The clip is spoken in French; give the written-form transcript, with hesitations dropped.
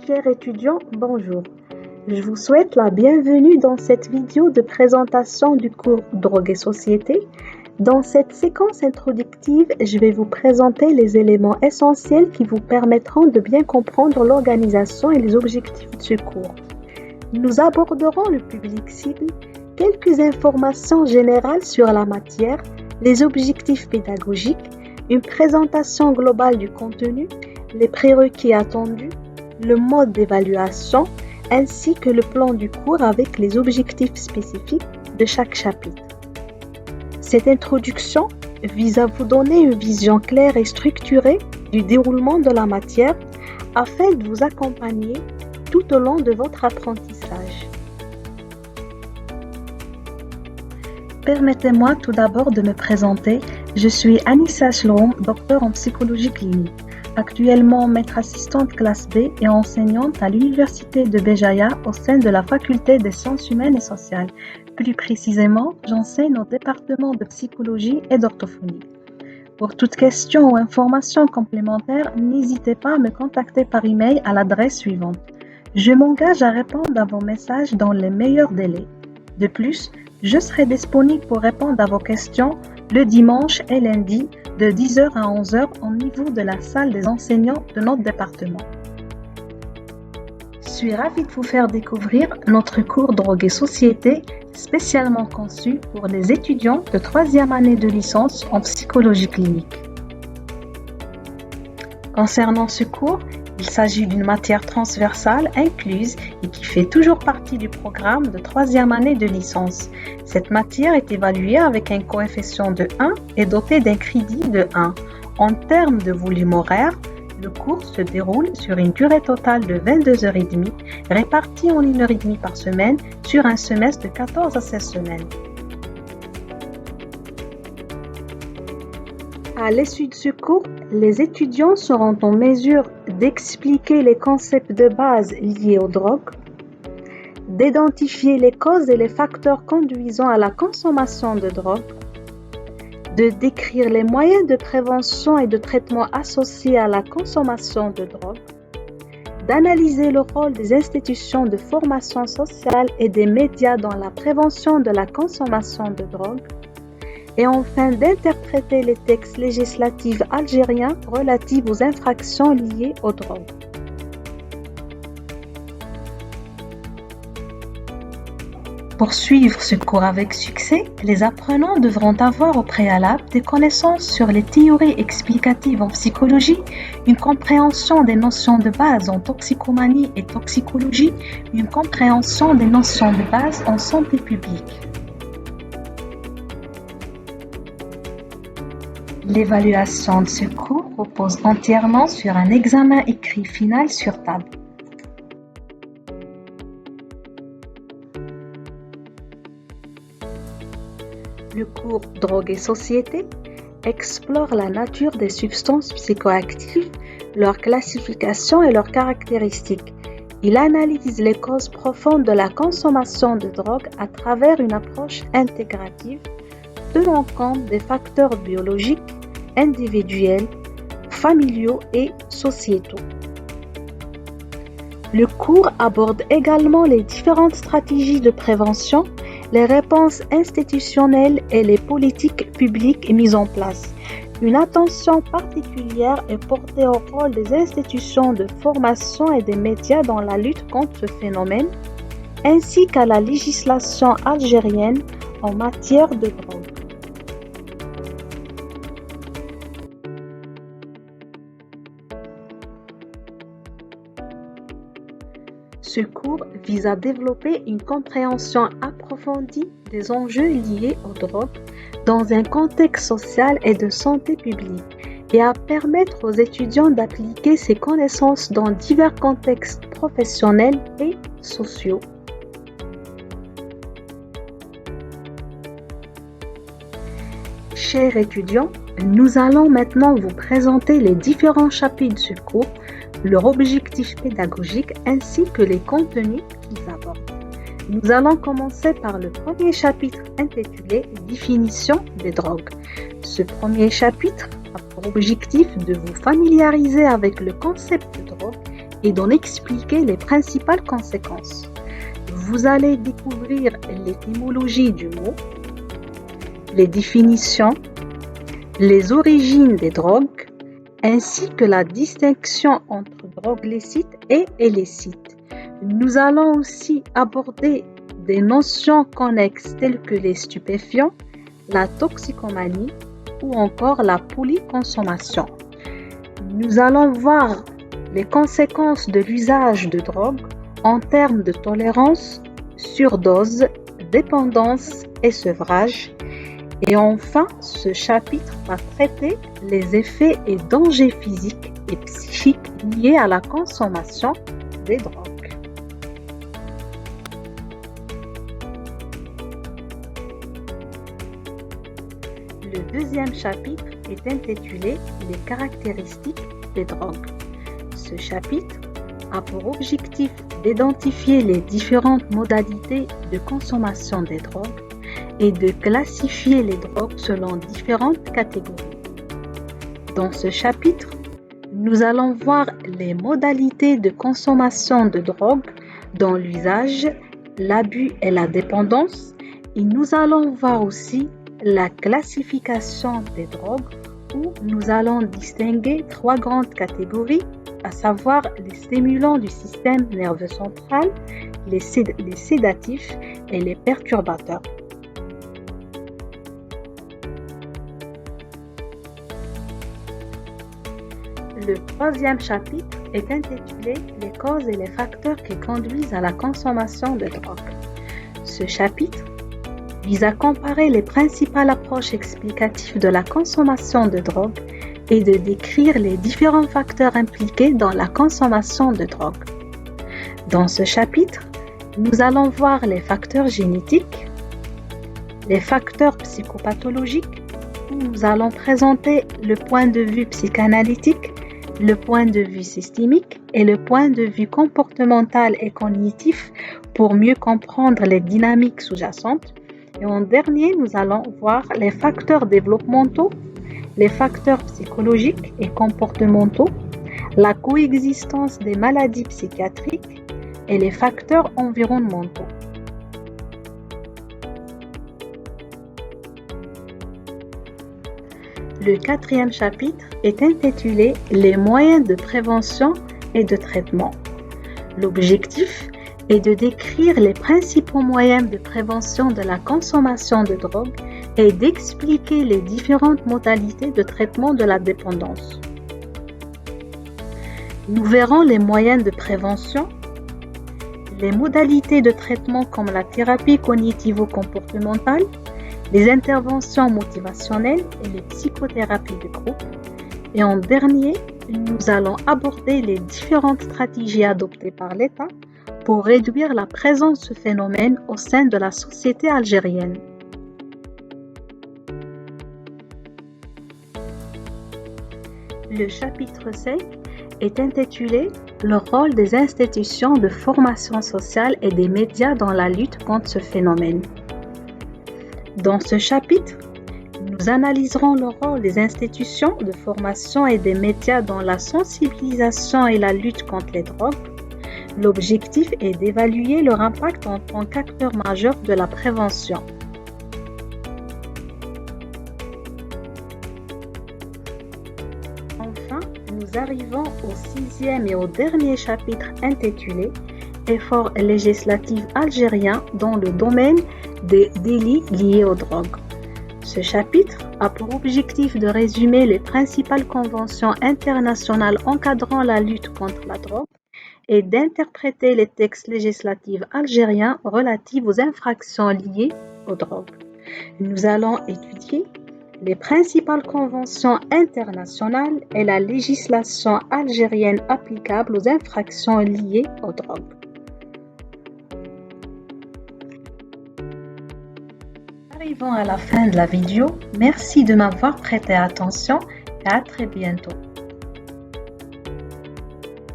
Chers étudiants, bonjour. Je vous souhaite la bienvenue dans cette vidéo de présentation du cours Drogue et Société. Dans cette séquence introductive, je vais vous présenter les éléments essentiels qui vous permettront de bien comprendre l'organisation et les objectifs de ce cours. Nous aborderons le public cible, quelques informations générales sur la matière, les objectifs pédagogiques, une présentation globale du contenu, les prérequis attendus, le mode d'évaluation, ainsi que le plan du cours avec les objectifs spécifiques de chaque chapitre. Cette introduction vise à vous donner une vision claire et structurée du déroulement de la matière afin de vous accompagner tout au long de votre apprentissage. Permettez-moi tout d'abord de me présenter. Je suis Anissa Shloum, docteur en psychologie clinique, actuellement maître assistante classe B et enseignante à l'université de Béjaïa au sein de la faculté des sciences humaines et sociales. Plus précisément, j'enseigne au département de psychologie et d'orthophonie. Pour toute question ou information complémentaire, n'hésitez pas à me contacter par email à l'adresse suivante. Je m'engage à répondre à vos messages dans les meilleurs délais. De plus, je serai disponible pour répondre à vos questions le dimanche et lundi de 10h à 11h au niveau de la salle des enseignants de notre département. Je suis ravie de vous faire découvrir notre cours Drogue et Société spécialement conçu pour les étudiants de 3e année de licence en psychologie clinique. Concernant ce cours, il s'agit d'une matière transversale incluse et qui fait toujours partie du programme de 3e année de licence. Cette matière est évaluée avec un coefficient de 1 et dotée d'un crédit de 1. En termes de volume horaire, le cours se déroule sur une durée totale de 22h30, répartie en 1h30 par semaine sur un semestre de 14 à 16 semaines. À l'issue de ce cours, les étudiants seront en mesure d'expliquer les concepts de base liés aux drogues, d'identifier les causes et les facteurs conduisant à la consommation de drogue, de décrire les moyens de prévention et de traitement associés à la consommation de drogue, d'analyser le rôle des institutions de formation sociale et des médias dans la prévention de la consommation de drogue, et enfin d'interpréter les textes législatifs algériens relatifs aux infractions liées aux drogues. Pour suivre ce cours avec succès, les apprenants devront avoir au préalable des connaissances sur les théories explicatives en psychologie, une compréhension des notions de base en toxicomanie et toxicologie, une compréhension des notions de base en santé publique. L'évaluation de ce cours repose entièrement sur un examen écrit final sur table. Le cours Drogue et Société explore la nature des substances psychoactives, leur classification et leurs caractéristiques. Il analyse les causes profondes de la consommation de drogue à travers une approche intégrative, tenant compte des facteurs biologiques, individuels, familiaux et sociétaux. Le cours aborde également les différentes stratégies de prévention, les réponses institutionnelles et les politiques publiques mises en place. Une attention particulière est portée au rôle des institutions de formation et des médias dans la lutte contre ce phénomène, ainsi qu'à la législation algérienne en matière de drogue. Ce cours vise à développer une compréhension approfondie des enjeux liés aux drogues dans un contexte social et de santé publique et à permettre aux étudiants d'appliquer ces connaissances dans divers contextes professionnels et sociaux. Chers étudiants, nous allons maintenant vous présenter les différents chapitres de ce cours, leur objectif pédagogique ainsi que les contenus qu'ils abordent. Nous allons commencer par le premier chapitre intitulé « Définition des drogues ». Ce premier chapitre a pour objectif de vous familiariser avec le concept de drogue et d'en expliquer les principales conséquences. Vous allez découvrir l'étymologie du mot, les définitions, les origines des drogues, ainsi que la distinction entre drogues licites et illicites. Nous allons aussi aborder des notions connexes telles que les stupéfiants, la toxicomanie ou encore la polyconsommation. Nous allons voir les conséquences de l'usage de drogue en termes de tolérance, surdose, dépendance et sevrage. Et enfin, ce chapitre va traiter les effets et dangers physiques et psychiques liés à la consommation des drogues. Le deuxième chapitre est intitulé « Les caractéristiques des drogues ». Ce chapitre a pour objectif d'identifier les différentes modalités de consommation des drogues et de classifier les drogues selon différentes catégories. Dans ce chapitre, nous allons voir les modalités de consommation de drogue dans l'usage, l'abus et la dépendance, et nous allons voir aussi la classification des drogues où nous allons distinguer 3 grandes catégories, à savoir les stimulants du système nerveux central, les sédatifs et les perturbateurs. Le troisième chapitre est intitulé « Les causes et les facteurs qui conduisent à la consommation de drogue ». Ce chapitre vise à comparer les principales approches explicatives de la consommation de drogue et de décrire les différents facteurs impliqués dans la consommation de drogue. Dans ce chapitre, nous allons voir les facteurs génétiques, les facteurs psychopathologiques, où nous allons présenter le point de vue psychanalytique, le point de vue systémique et le point de vue comportemental et cognitif pour mieux comprendre les dynamiques sous-jacentes. Et en dernier, nous allons voir les facteurs développementaux, les facteurs psychologiques et comportementaux, la coexistence des maladies psychiatriques et les facteurs environnementaux. Le quatrième chapitre est intitulé « Les moyens de prévention et de traitement ». L'objectif est de décrire les principaux moyens de prévention de la consommation de drogue et d'expliquer les différentes modalités de traitement de la dépendance. Nous verrons les moyens de prévention, les modalités de traitement comme la thérapie cognitivo-comportementale, les interventions motivationnelles et les psychothérapies de groupe. Et en dernier, nous allons aborder les différentes stratégies adoptées par l'État pour réduire la présence de ce phénomène au sein de la société algérienne. Le chapitre 5 est intitulé « Le rôle des institutions de formation sociale et des médias dans la lutte contre ce phénomène ». Dans ce chapitre, nous analyserons le rôle des institutions de formation et des médias dans la sensibilisation et la lutte contre les drogues. L'objectif est d'évaluer leur impact en tant qu'acteur majeur de la prévention. Enfin, nous arrivons au 6e et au dernier chapitre intitulé « Efforts législatifs algériens dans le domaine des délits liés aux drogues ». Ce chapitre a pour objectif de résumer les principales conventions internationales encadrant la lutte contre la drogue et d'interpréter les textes législatifs algériens relatifs aux infractions liées aux drogues. Nous allons étudier les principales conventions internationales et la législation algérienne applicable aux infractions liées aux drogues. Arrivons à la fin de la vidéo. Merci de m'avoir prêté attention et à très bientôt.